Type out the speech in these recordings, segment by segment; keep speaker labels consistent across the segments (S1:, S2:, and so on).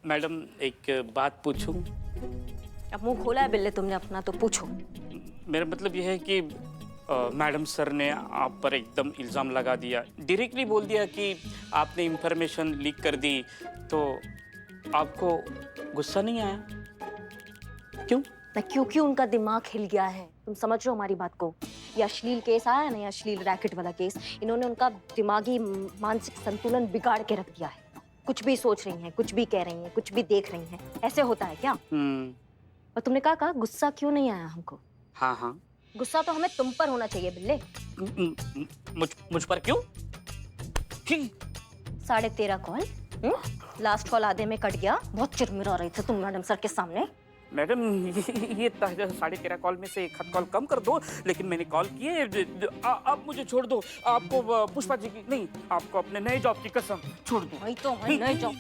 S1: Madam एक बात पूछूं?
S2: अब मुंह खोला है बिल्ले तुमने अपना, तो पूछो।
S1: मेरा मतलब यह है कि मैडम सर ने आप पर एकदम इल्ज़ाम लगा दिया, डायरेक्टली बोल दिया कि आपने इंफॉर्मेशन लीक कर दी, तो आपको गुस्सा नहीं आया? क्यों?
S2: ना क्योंकि उनका दिमाग हिल गया है। तुम समझ रहे हो हमारी बात को? ये अश्लील केस आया ना, ये अश्लील रैकेट वाला केस, इन्होंने उनका दिमागी मानसिक संतुलन बिगाड़ के रख दिया है। कुछ भी सोच रही हैं, कुछ भी कह रही हैं, कुछ भी देख रही हैं। ऐसे होता है क्या? और तुमने कहा गुस्सा क्यों नहीं आया हमको?
S1: हाँ हाँ।
S2: गुस्सा तो हमें तुम पर होना चाहिए बिल्ले।
S1: मुझ पर क्यों?
S2: 13.5 कॉल, लास्ट कॉल आधे में कट गया। बहुत चिरमिरा रहे थे तुम मैडम सर के सामने।
S1: मैडम ये 13.5 कॉल में से 1 कॉल कम कर दो, लेकिन मैंने कॉल किए। आप मुझे छोड़ दो। आपको पुष्पा जी की नहीं, आपको अपने नए जॉब की कसम, छोड़ दो।
S2: वही तो नए जॉब।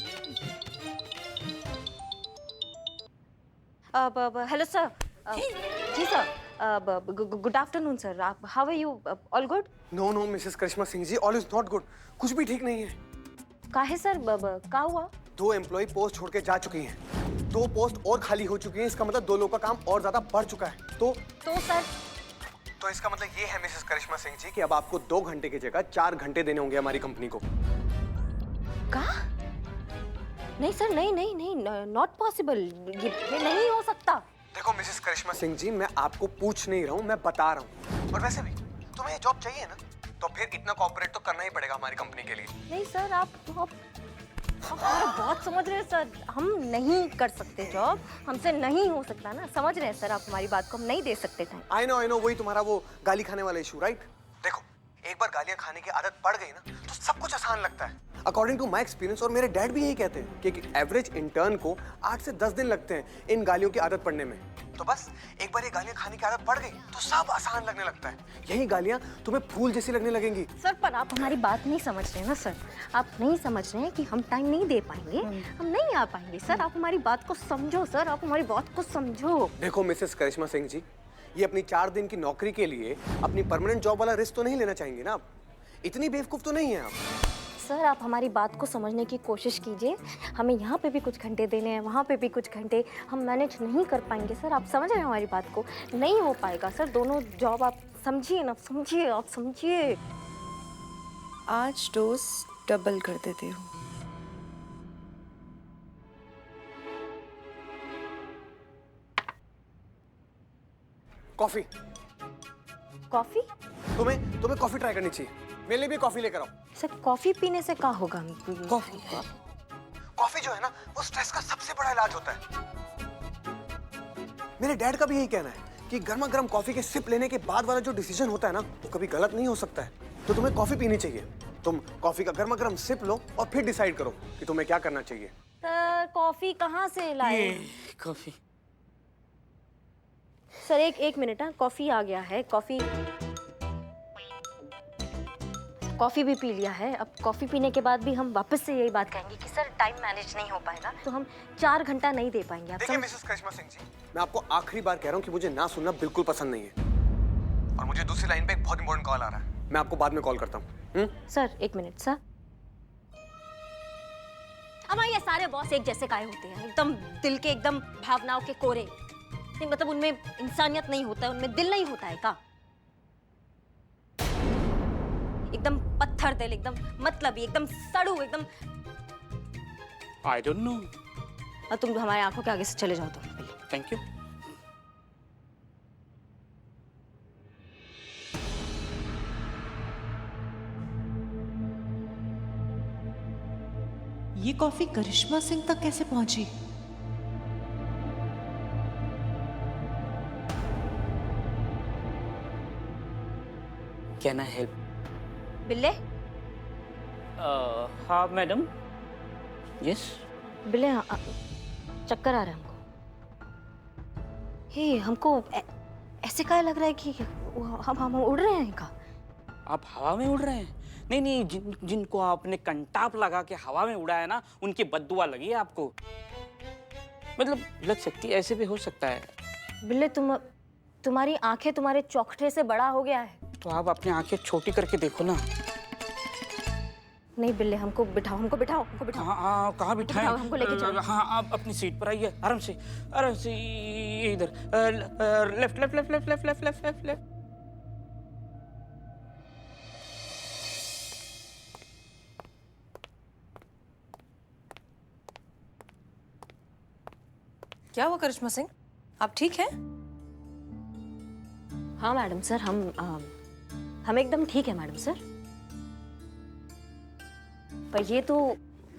S2: Hello sir. जी sir, good afternoon sir. How are you? All good?
S3: No Mrs Karishma Singh ji, all is not good. कुछ भी ठीक नहीं है।
S2: काहे सर? का हुआ?
S3: 2 एम्प्लॉय पोस्ट छोड़ के जा चुकी हैं। 2 पोस्ट और खाली हो चुकी हैं। इसका मतलब 2 लोगों का काम और ज्यादा बढ़ चुका है। तो
S2: सर,
S3: तो इसका मतलब ये है मिसेस करिश्मा सिंह जी कि अब आपको 2 घंटे की जगह 4 घंटे देने होंगे हमारी कंपनी को।
S2: का? नहीं सर, नहीं, नॉट पॉसिबल। ये नहीं हो सकता।
S3: देखो मिसेस करिश्मा सिंह जी, मैं आपको पूछ नहीं रहा हूँ, मैं बता रहा हूँ। और वैसे भी तुम्हें ये जॉब चाहिए ना, तो फिर इतना कॉपरेट तो करना ही पड़ेगा हमारी कंपनी के लिए।
S2: नहीं सर, आप बहुत समझ रहे हैं सर। हम नहीं कर सकते जॉब, हमसे नहीं हो सकता ना। समझ रहे हैं सर आप हमारी बात को, हम नहीं दे सकते टाइम।
S3: आई नो, वही तुम्हारा वो गाली खाने वाला इशू, राइट? देखो, एक बार गालियां खाने की आदत पड़ गई ना, तो सब कुछ आसान लगता है। अकॉर्डिंग टू माई एक्सपीरियंस, और मेरे डैड भी यही कहते हैं कि एवरेज इंटर्न को 8 से 10 दिन लगते हैं इन गालियों की आदत पड़ने में। तो बस एक बार ये गालियां खाने की आदत पड़ गई तो सब आसान लगने लगता है। यही गालियां तुम्हें फूल जैसी लगने लगेंगी।
S2: सर, पर आप हमारी बात नहीं समझ रहे हैं ना सर। आप नहीं समझ रहे हैं कि हम टाइम नहीं दे पाएंगे, हम नहीं आ पाएंगे। सर, आप हमारी बात को समझो। सर, आप हमारी बात को समझो।
S3: देखो मिसेस करिश्मा सिंह जी, ये अपनी 4 दिन की नौकरी के लिए अपनी परमानेंट जॉब वाला रिस्क तो नहीं लेना चाहेंगे ना आप? इतनी बेवकूफ तो नहीं है आप।
S2: सर, आप हमारी बात को समझने की कोशिश कीजिए। हमें यहाँ पे भी कुछ घंटे देने हैं, वहाँ पे भी कुछ घंटे। हम मैनेज नहीं कर पाएंगे सर। आप समझ रहे हैं हमारी बात को? नहीं हो पाएगा सर। दोनों जॉब आप समझिए ना, समझिए, आप समझिए।
S4: आज डोज डबल कर देती हूँ।
S3: कॉफी।
S2: कॉफी?
S3: तुम्हें कॉफी ट्राई करनी चाहिए। मेरे लिए भी कॉफी लेकर आओ।
S2: सर, कॉफी पीने से क्या होगा?
S3: कॉफी जो है ना, वो स्ट्रेस का सबसे बड़ा इलाज होता है। मेरे डैड का भी यही कहना है कि गर्मा गर्म कॉफी के सिप लेने के बाद वाला जो डिसीजन होता है ना, वो कभी गलत नहीं हो सकता है। तो तुम्हें कॉफी पीनी चाहिए। तुम कॉफी का गर्मा गर्म सिप लो और फिर डिसाइड करो कि तुम्हें क्या करना चाहिए।
S2: सर, कॉफी कहाँ से लाए?
S1: कॉफी।
S2: सर, एक मिनट। कॉफी आ गया है। कॉफी भी पी लिया है। अब कॉफी पीने के बाद भी हम वापस से यही बात कहेंगे कि सर टाइम मैनेज नहीं हो पाएगा, तो हम 4 घंटा नहीं दे पाएंगे। आप
S3: देखिए मिसेस करिश्मा सिंह जी, मैं आपको आखिरी बार कह रहा हूँ कि मुझे ना सुनना बिल्कुल पसंद नहीं है। और मुझे दूसरी लाइन पे एक बहुत इंपॉर्टेंट कॉल आ रहा है। मैं आपको बाद में कॉल करता हूँ।
S2: Sir, 1 minute sir. हमारे ये सारे बॉस एक जैसे काहे होते हैं? एकदम दिल के, एकदम भावनाओं के कोरे। नहीं मतलब उनमें इंसानियत नहीं होता है, उनमें दिल नहीं होता है का? एकदम पत्थर दिल, एकदम मतलबी, एकदम सड़ू, एकदम।
S1: I don't know.
S2: और तुम हमारे आंखों के आगे से चले जाओ तुम।
S1: Thank you.
S4: ये कॉफी करिश्मा सिंह तक कैसे पहुंची?
S1: Can I help?
S2: बिल्ले?
S1: हाँ मैडम। यस।
S2: बिल्ले, चक्कर आ रहा है हमको। हे, हमको ऐसे क्या लग रहा है कि हम उड़ रहे हैं का?
S1: आप हवा में उड़ रहे हैं? नहीं, जिनको आपने कंटाप लगा के हवा में उड़ाया ना, उनकी बद्दुआ लगी है आपको। मतलब लग सकती है, ऐसे भी हो सकता है।
S2: बिल्ले, तुम्हारी आंखें तुम्हारे चौखटे से बड़ा हो गया है।
S1: तो आप अपनी आंखें छोटी करके देखो ना।
S2: नहीं बिल्ले, हमको बिठाओ, हमको बिठाओ, हमको बिठाओ।
S1: हाँ, कहाँ बिठाएं?
S2: बिठाओ, हमको लेके चलो।
S1: हाँ, आप अपनी सीट पर आइए, आराम से, ये इधर, left left left left left left left left left.
S4: क्या हुआ करिश्मा सिंह, आप ठीक हैं?
S2: हाँ मैडम सर, हम एकदम ठीक है मैडम सर। पर ये तो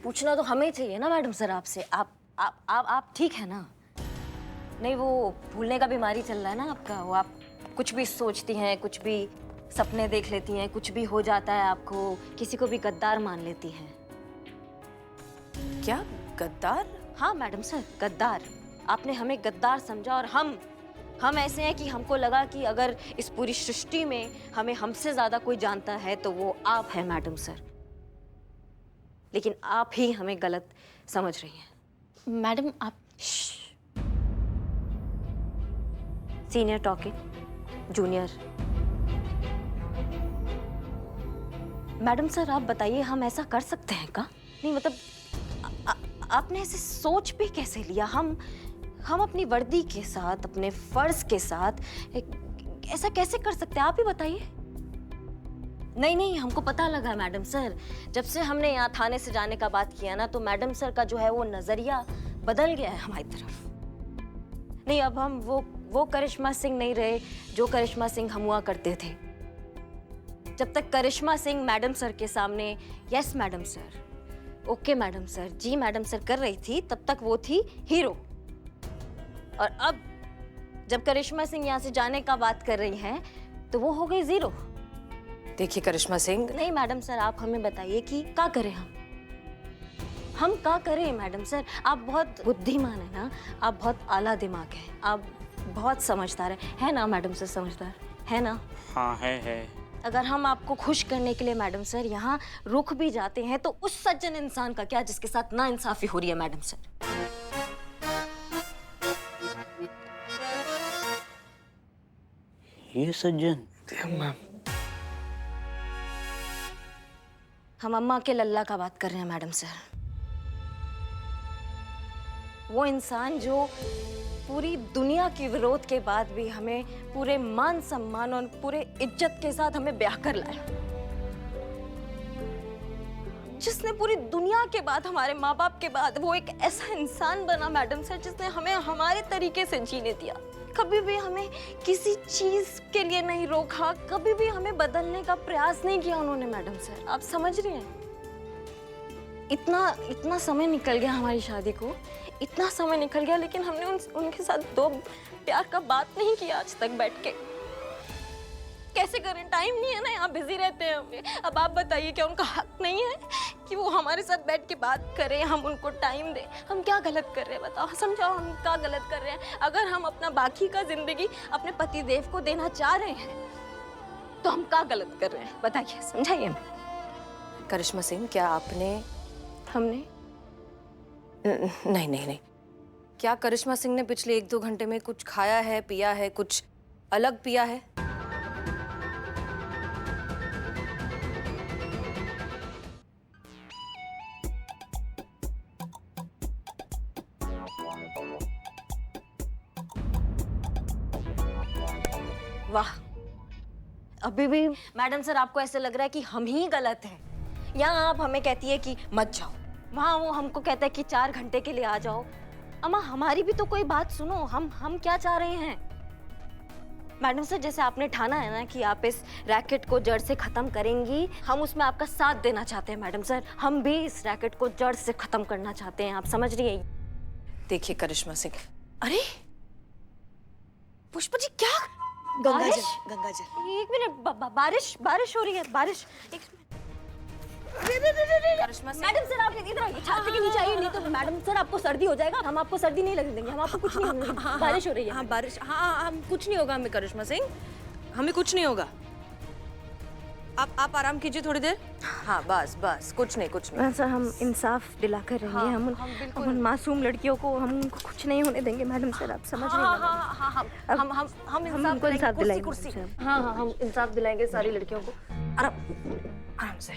S2: पूछना तो हमें चाहिए ना मैडम सर आपसे, आप ठीक है ना? नहीं, वो भूलने का बीमारी चल रहा है ना आपका, वो आप कुछ भी सोचती हैं, कुछ भी सपने देख लेती हैं, कुछ भी हो जाता है आपको, किसी को भी गद्दार मान लेती हैं।
S4: क्या गद्दार?
S2: हाँ मैडम सर, गद्दार। आपने हमें गद्दार समझा और हम ऐसे हैं कि हमको लगा कि अगर इस पूरी सृष्टि में हमें हमसे ज्यादा कोई जानता है तो वो आप हैं मैडम सर। लेकिन आप ही हमें गलत समझ रही हैं।
S5: मैडम आप
S2: senior talking junior. Madam sir आप बताइए, हम ऐसा कर सकते हैं का? नहीं मतलब आपने ऐसे सोच भी कैसे लिया? हम अपनी वर्दी के साथ, अपने फर्ज के साथ ऐसा कैसे कर सकते हैं? आप ही बताइए। नहीं, हमको पता लगा मैडम सर, जब से हमने यहाँ थाने से जाने का बात किया ना, तो मैडम सर का जो है वो नजरिया बदल गया है हमारी तरफ। नहीं, अब हम वो करिश्मा सिंह नहीं रहे जो करिश्मा सिंह हम हुआ करते थे। जब तक करिश्मा सिंह मैडम सर के सामने yes madam sir, okay madam sir, जी मैडम सर कर रही थी, तब तक वो थी हीरो। और अब जब करिश्मा सिंह यहाँ से जाने का बात कर रही हैं तो वो हो गई जीरो।
S4: देखिए करिश्मा सिंह,
S2: नहीं मैडम सर, आप हमें बताइए कि क्या करें हम क्या करें मैडम सर? आप बहुत बुद्धिमान है ना, आप बहुत आला दिमाग है, आप बहुत समझदार है ना मैडम सर? समझदार है ना?
S1: हाँ है।
S2: अगर हम आपको खुश करने के लिए मैडम सर यहाँ रुक भी जाते हैं तो उस सज्जन इंसान का क्या जिसके साथ नाइंसाफी हो रही है मैडम सर?
S1: ये सज्जन
S2: हम अम्मा के लल्ला का बात कर रहे हैं मैडम सर। वो इंसान जो पूरी दुनिया के विरोध के बाद भी हमें पूरे मान सम्मान और पूरे इज्जत के साथ हमें ब्याह कर लाया, जिसने पूरी दुनिया के बाद, हमारे माँ बाप के बाद, वो एक ऐसा इंसान बना मैडम सर जिसने हमें हमारे तरीके से जीने दिया। कभी भी हमें किसी चीज के लिए नहीं रोका, कभी भी हमें बदलने का प्रयास नहीं किया उन्होंने मैडम सर। आप समझ रही हैं? इतना समय निकल गया हमारी शादी को, इतना समय निकल गया, लेकिन हमने उनके साथ दो प्यार का बात नहीं किया आज तक बैठ के। कैसे करें? टाइम नहीं है ना, यहाँ बिजी रहते हैं हमें। अब आप बताइए, क्या उनका हक नहीं है कि वो हमारे साथ बैठ के बात करें, हम उनको टाइम दें? हम क्या गलत कर रहे हैं बताओ, समझाओ, हम क्या गलत कर रहे हैं? अगर हम अपना बाकी का जिंदगी अपने पति देव को देना चाह रहे हैं तो हम क्या गलत कर रहे हैं बताइए, समझाइए हमें।
S4: करिश्मा सिंह, क्या आपने?
S2: हमने
S4: नहीं, क्या करिश्मा सिंह ने पिछले 1-2 घंटे में कुछ खाया है, पिया है, कुछ अलग पिया है?
S2: वाह, अभी भी मैडम सर आपको ऐसे लग रहा है कि हम ही गलत हैं। यहाँ आप हमें कहती है कि मत जाओ, वहाँ वो हमको कहता है कि 4 घंटे के लिए आ जाओ। अम्मा हमारी भी तो कोई बात सुनो, हम क्या चाह रहे हैं मैडम सर? जैसे आपने ठाना है ना कि आप इस रैकेट को जड़ से खत्म करेंगी, हम उसमें आपका साथ देना चाहते हैं मैडम सर। हम भी इस रैकेट को जड़ से खत्म करना चाहते हैं, आप समझ रही हैं?
S4: देखिए करिश्मा सिंह,
S2: अरे पुष्पा जी, क्या
S4: गंगाजल।
S2: एक मिनट, बारिश हो रही है, बारिश। मैडम सर आप इधर आइए, छाती के नीचे आइए, नहीं तो मैडम सर आपको सर्दी हो जाएगा। हम आपको सर्दी नहीं लगने देंगे, हम आपको कुछ नहीं होने देंगे। बारिश हो रही है।
S4: हाँ बारिश, हाँ हम कुछ नहीं होगा हमें करिश्मा सिंह, हमें कुछ नहीं होगा। आप आराम कीजिए थोड़ी देर। हाँ बस कुछ नहीं।
S2: सर हम इंसाफ दिलाकर रहेंगे।
S4: हाँ,
S2: हम उन मासूम लड़कियों को हम कुछ नहीं होने देंगे मैडम सर, आप समझ रहे हैं?
S4: हम
S2: उनको इंसाफ दिलाएंगे।
S4: कुर्सी।
S2: हाँ हम इंसाफ दिलाएंगे सारी लड़कियों को।
S4: आराम से।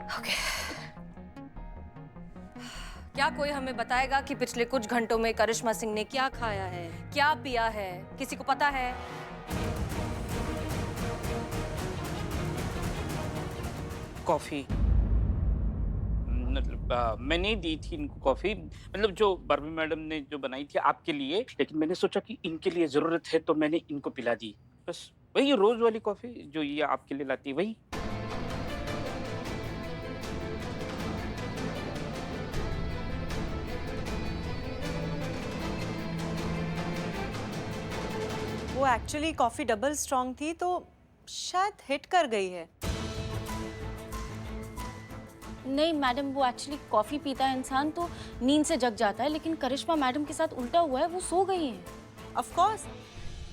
S4: ओके। क्या कोई हमें बताएगा कि पिछले कुछ घंटों में करिश्मा सिंह ने क्या खाया है, क्या पिया है? किसी को पता है?
S1: कॉफी मतलब मैंने दी थी इनको कॉफी, मतलब जो बार्बी मैडम ने जो बनाई थी आपके लिए, लेकिन मैंने सोचा कि इनके लिए जरूरत है तो मैंने इनको पिला दी। बस वही रोज वाली कॉफी जो ये आपके लिए लाती है वही।
S5: वो एक्चुअली कॉफी डबल स्ट्रॉन्ग थी तो शायद हिट कर गई है।
S6: नहीं मैडम, वो एक्चुअली कॉफ़ी पीता है इंसान तो नींद से जग जाता है, लेकिन करिश्मा मैडम के साथ उल्टा हुआ है, वो सो गई हैं।
S5: ऑफ कोर्स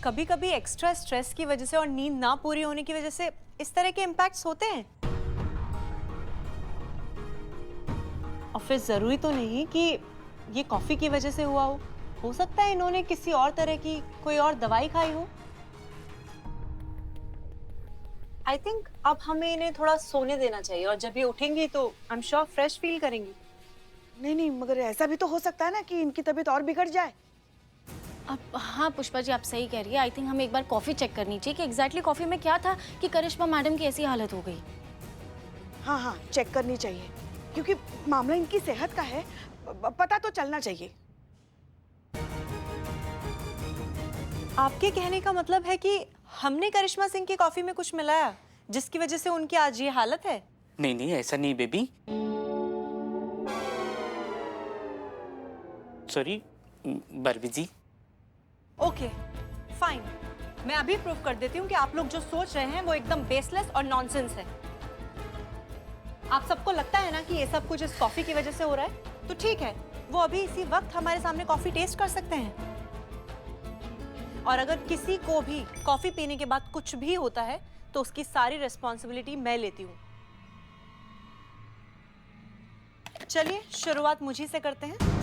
S5: कभी कभी एक्स्ट्रा स्ट्रेस की वजह से और नींद ना पूरी होने की वजह से इस तरह के इम्पैक्ट्स होते हैं। और फिर जरूरी तो नहीं कि ये कॉफी की वजह से हुआ हो सकता है इन्होंने किसी और तरह की कोई और दवाई खाई हो। आई थिंक अब हमें इन्हें थोड़ा सोने देना चाहिए और जब ये उठेंगी तो I am sure fresh feel करेंगी।
S7: नहीं नहीं, मगर ऐसा भी तो हो सकता है ना कि इनकी तबीयत और बिगड़ जाए।
S6: अब हाँ पुष्पा जी, आप सही कह रही है। आई थिंक हमें एक बार कॉफ़ी चेक करनी चाहिए कि एग्जैक्टली कॉफ़ी में क्या था कि करिश्मा मैडम की ऐसी हालत हो गई।
S7: हाँ हाँ, चेक करनी चाहिए क्योंकि मामला इनकी सेहत का है, पता तो चलना चाहिए।
S5: आपके कहने का मतलब है कि हमने करिश्मा सिंह की कॉफी में कुछ मिलाया जिसकी वजह से उनकी आज ये हालत है?
S1: नहीं नहीं, ऐसा नहीं बेबी, सॉरी बार्बी जी।
S5: ओके फाइन, मैं अभी प्रूव कर देती हूँ कि आप लोग जो सोच रहे हैं वो एकदम बेसलेस और नॉनसेंस है। आप सबको लगता है ना कि ये सब कुछ इस कॉफी की वजह से हो रहा है, तो ठीक है, वो अभी इसी वक्त हमारे सामने कॉफी टेस्ट कर सकते हैं। और अगर किसी को भी कॉफी पीने के बाद कुछ भी होता है तो उसकी सारी रिस्पॉन्सिबिलिटी मैं लेती हूँ। चलिए शुरुआत मुझी से करते हैं।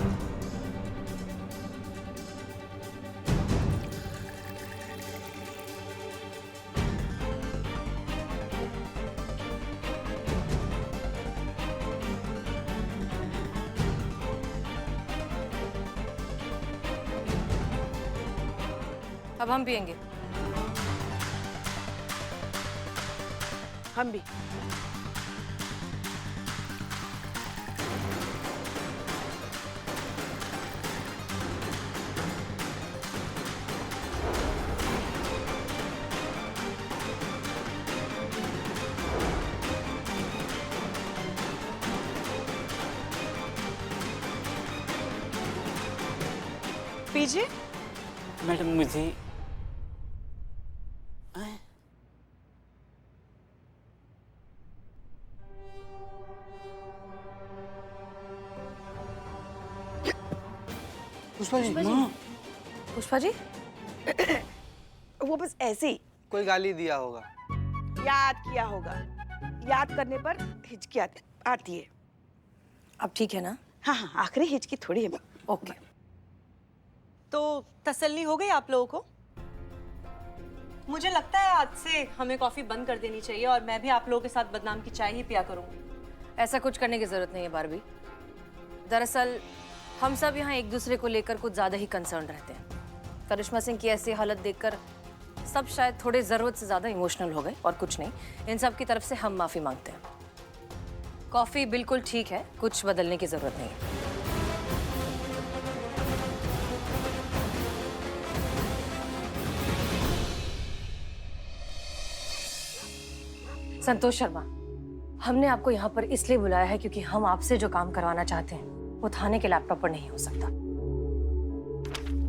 S4: अब हम पियेंगे।
S7: हम भी।
S5: पीजिए।
S1: मैडम मुझे
S3: पुष्पा जी,
S4: पुष्पा जी,
S7: वो बस ऐसे ही
S3: कोई गाली दिया होगा।
S7: याद किया होगा, याद करने पर हिचकी आती है।
S4: अब ठीक है ना?
S7: हाँ हाँ, आखिरी हिचकी थोड़ी है।
S4: ओके।
S5: तो तसल्ली हो गई आप लोगों को? मुझे लगता है आज से हमें कॉफी बंद कर देनी चाहिए और मैं भी आप लोगों के साथ बदनाम की चाय ही पिया करूंगी।
S4: ऐसा कुछ करने की जरूरत नहीं है बारबी। दरअसल हम सब यहाँ एक दूसरे को लेकर कुछ ज्यादा ही कंसर्न रहते हैं। करिश्मा सिंह की ऐसी हालत देखकर सब शायद थोड़े जरूरत से ज्यादा इमोशनल हो गए और कुछ नहीं। इन सब की तरफ से हम माफी मांगते हैं। कॉफी बिल्कुल ठीक है, कुछ बदलने की जरूरत नहीं है। संतोष शर्मा, हमने आपको यहाँ पर इसलिए बुलाया है क्योंकि हम आपसे जो काम करवाना चाहते हैं वो थाने के लैपटॉप पर नहीं हो सकता।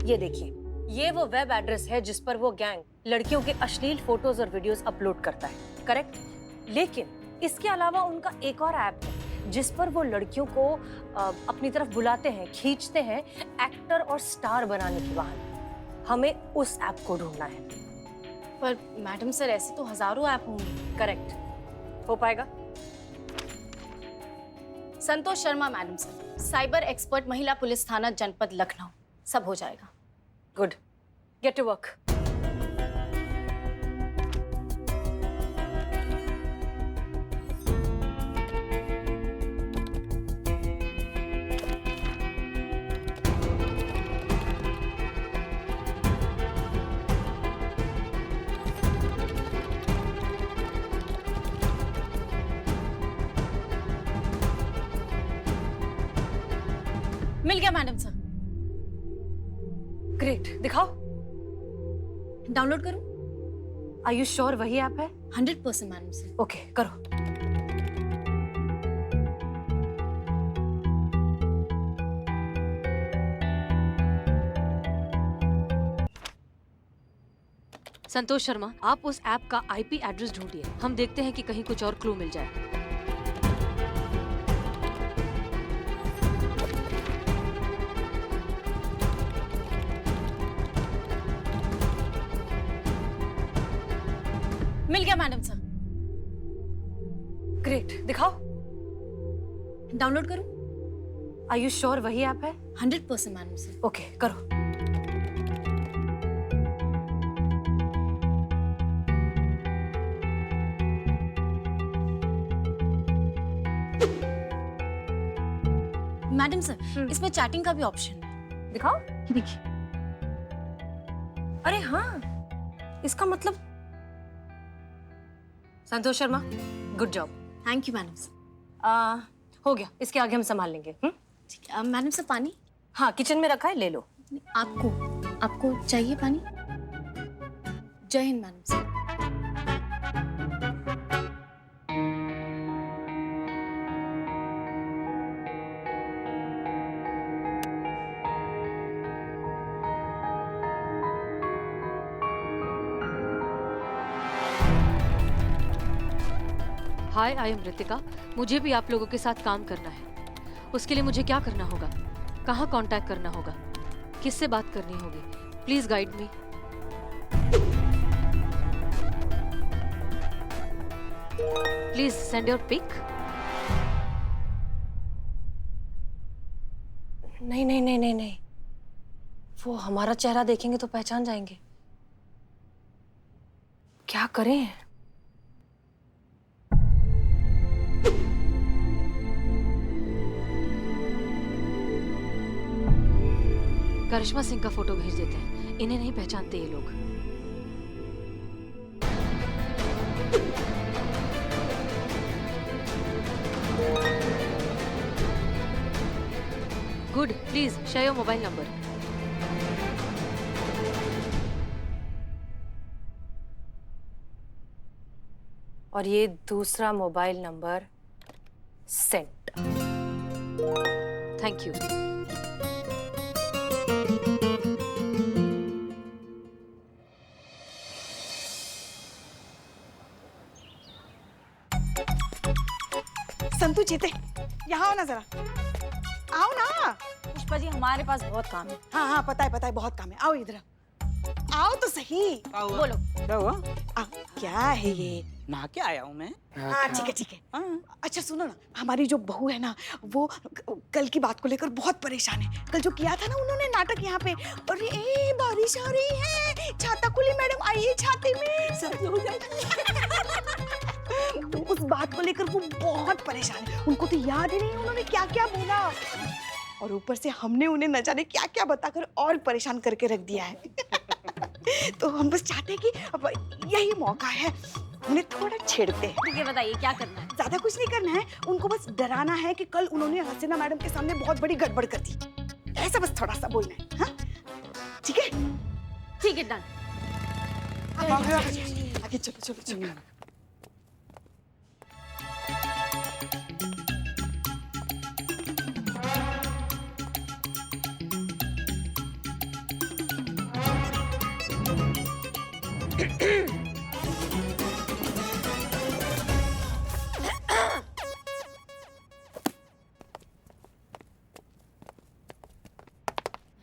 S4: ये देखिए, ये वो वेब एड्रेस है जिस पर वो गैंग लड़कियों के अश्लील फोटोज और वीडियोस अपलोड करता है, करेक्ट? लेकिन इसके अलावा उनका एक और ऐप है जिस पर वो लड़कियों को अपनी तरफ बुलाते हैं, खींचते हैं एक्टर और स्टार बनाने की बहाने। हमें उस ऐप को ढूंढना है।
S6: पर मैडम सर, ऐसे तो हजारों ऐप होंगे।
S4: करेक्ट, हो पाएगा?
S6: Santosh Sharma madam sir, cyber expert, महिला पुलिस थाना जनपद लखनऊ, सब हो जाएगा।
S4: Good, get to work.
S6: मिल गया मैडम सर।
S4: ग्रेट, दिखाओ।
S6: डाउनलोड करूं?
S4: आर यू श्योर वही ऐप है?
S6: 100% मैडम सर।
S4: ओके, करो। संतोष शर्मा, आप उस ऐप का आईपी एड्रेस ढूंढिए। हम देखते हैं कि कहीं कुछ और क्लू मिल जाए।
S6: मिल गया मैडम सर।
S4: ग्रेट, दिखाओ।
S6: डाउनलोड करूं?
S4: आर यू श्योर वही ऐप है?
S6: 100% मैडम सर।
S4: ओके, करो।
S6: मैडम सर, इसमें चैटिंग का भी ऑप्शन है।
S4: दिखाओ।
S6: देखिए।
S4: अरे हाँ, इसका मतलब Santosh Sharma, good job.
S6: Thank you madam sir.
S4: हो गया, इसके आगे हम संभाल लेंगे।
S6: ठीक है। मैडम सर, पानी?
S4: हाँ, किचन में रखा है, ले लो।
S6: आपको चाहिए पानी? जय Hind madam sir.
S4: Hi, I am Ritika. मुझे भी आप लोगों के साथ काम करना है। उसके लिए मुझे क्या करना होगा? कहाँ कांटेक्ट करना होगा? किससे बात करनी होगी? Please guide me. Please send your pic. नहीं नहीं नहीं नहीं नहीं, वो हमारा चेहरा देखेंगे तो पहचान जाएंगे। क्या करें? करिश्मा सिंह का फोटो भेज देते हैं, इन्हें नहीं पहचानते ये लोग। Good, please share your mobile number. और ये दूसरा mobile number sent. Thank you.
S7: Santu जीते, यहाँ आओ ना जरा, आओ ना।
S5: पुष्पा जी, हमारे पास बहुत काम है।
S7: हाँ हाँ, पता है बहुत काम है। आओ इधर, आओ तो सही।
S5: बोलो।
S8: क्या हुआ?
S7: क्या है ये?
S8: नहा के आया हूँ मैं।
S7: हाँ ठीक है ठीक है।
S8: हाँ।
S7: अच्छा सुनो ना, हमारी जो बहू है ना, वो कल की बात को लेकर बहुत परेशान है। कल जो किया था ना उन्होंने नाटक यहाँ पे, अरे बारिश आ रही है, छाता खुली, मैडम आइए छाते में, सब हो जाएगी। उस बात को लेकर वो बहुत परेशान है। उनको तो याद ही नहीं उन्होंने क्या क्या बोला, और ऊपर से हमने उन्हें न जाने क्या क्या बताकर और परेशान करके रख दिया है। तो हम बस चाहते हैं कि अब यही मौका है, उन्हें थोड़ा छेड़ते हैं।
S6: ठीक है, बताइए क्या करना है?
S7: ज्यादा कुछ नहीं करना है, उनको बस डराना है कि कल उन्होंने हसीना मैडम के सामने बहुत बड़ी गड़बड़ कर दी, ऐसा बस थोड़ा सा बोलना है। हाँ ठीक है?
S6: ठीक है, डन।
S7: आगे चलो चलो चलो।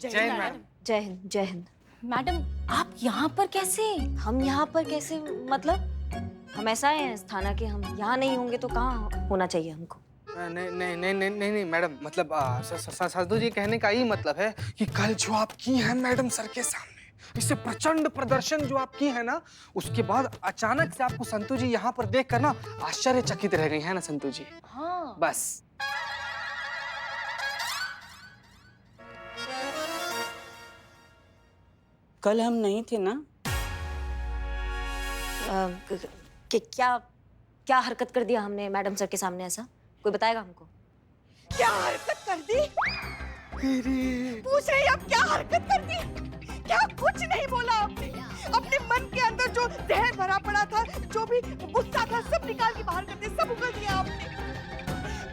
S8: जय हिंद मैडम।
S2: जय हिंद, जय हिंद।
S6: मैडम, आप यहाँ पर कैसे?
S2: हम यहाँ पर कैसे, मतलब हम ऐसा है इस थाना के, हम यहाँ नहीं होंगे तो कहाँ होना चाहिए हमको?
S8: नहीं नहीं नहीं नहीं नहीं नहीं मैडम, मतलब साधु जी कहने का यही मतलब है कि कल जो आप की है मैडम सर के सामने, इससे प्रचंड प्रदर्शन जो आप की है ना, उसके बाद अचानक से आपको संतु जी यहाँ पर देख कर ना आश्चर्यचकित रह गई है ना संतु जी।
S6: हाँ।
S8: बस। कल हम नहीं थे ना?
S2: क्या क्या हरकत कर दिया हमने मैडम सर के सामने? ऐसा कोई बताएगा हमको?
S7: क्या हरकत कर दी?
S8: गई रे।
S7: पूछ रही अब क्या हरकत कर दी? क्या कुछ नहीं बोला आपने? अपने मन के अंदर जो जहर भरा पड़ा था, जो भी गुस्सा था, सब निकाल के बाहर कर दिया, सब उगल दिया आपने।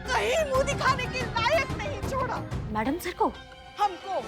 S7: कहीं मुंह दिखाने के लायक नहीं छोड़ा
S2: मैडम सर को
S7: हमको।